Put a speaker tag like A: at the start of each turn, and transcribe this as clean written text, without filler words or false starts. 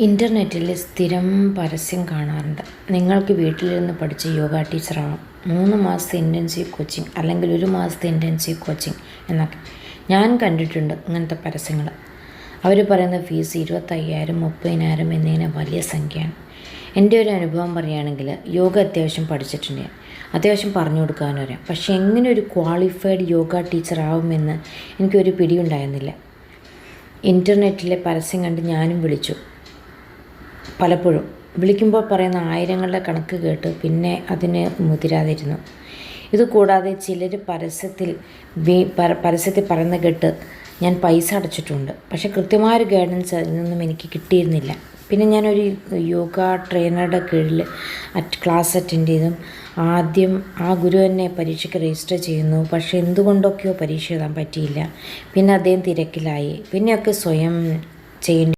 A: ഇൻ്റർനെറ്റിൽ സ്ഥിരം പരസ്യം കാണാറുണ്ട്. നിങ്ങൾക്ക് വീട്ടിലിരുന്ന് പഠിച്ച യോഗ ടീച്ചറാവണം, 3 മാസത്തെ ഇൻറ്റൻസീവ് കോച്ചിങ് അല്ലെങ്കിൽ 1 മാസത്തെ ഇൻറ്റൻസീവ് കോച്ചിങ് എന്നൊക്കെ. ഞാൻ കണ്ടിട്ടുണ്ട് ഇങ്ങനത്തെ പരസ്യങ്ങൾ. അവർ പറയുന്ന ഫീസ് 25,000 30,000 എന്നിങ്ങനെ വലിയ സംഖ്യയാണ്. എൻ്റെ ഒരു അനുഭവം പറയുകയാണെങ്കിൽ, യോഗ അത്യാവശ്യം പഠിച്ചിട്ടുണ്ട്, അത്യാവശ്യം പറഞ്ഞു കൊടുക്കാനും അറിയാം. പക്ഷേ എങ്ങനെ ഒരു ക്വാളിഫൈഡ് യോഗ ടീച്ചറാവുമെന്ന് എനിക്കൊരു പിടിയുണ്ടായിരുന്നില്ല. ഇൻ്റർനെറ്റിലെ പരസ്യം കണ്ട് ഞാനും വിളിച്ചു. പലപ്പോഴും വിളിക്കുമ്പോൾ പറയുന്ന ആയിരങ്ങളുടെ കണക്ക് കേട്ട് പിന്നെ അതിന് മുതിരാതിരുന്നു. ഇതുകൂടാതെ ചിലർ പരസ്യത്തിൽ പറയുന്ന കേട്ട് ഞാൻ പൈസ അടച്ചിട്ടുണ്ട്. പക്ഷേ കൃത്യമായൊരു ഗൈഡൻസ് അതിൽ നിന്നും എനിക്ക് കിട്ടിയിരുന്നില്ല. പിന്നെ ഞാനൊരു യോഗ ട്രെയിനറുടെ കീഴിൽ ക്ലാസ് അറ്റൻഡ് ചെയ്തും ആദ്യം ആ ഗുരു എന്നെ പരീക്ഷയ്ക്ക് രജിസ്റ്റർ ചെയ്യുന്നു. പക്ഷേ എന്തുകൊണ്ടൊക്കെയോ പരീക്ഷ എഴുതാൻ പറ്റിയില്ല. പിന്നെ അദ്ദേഹം തിരക്കിലായി. പിന്നെയൊക്കെ സ്വയം ചെയ്യേണ്ടി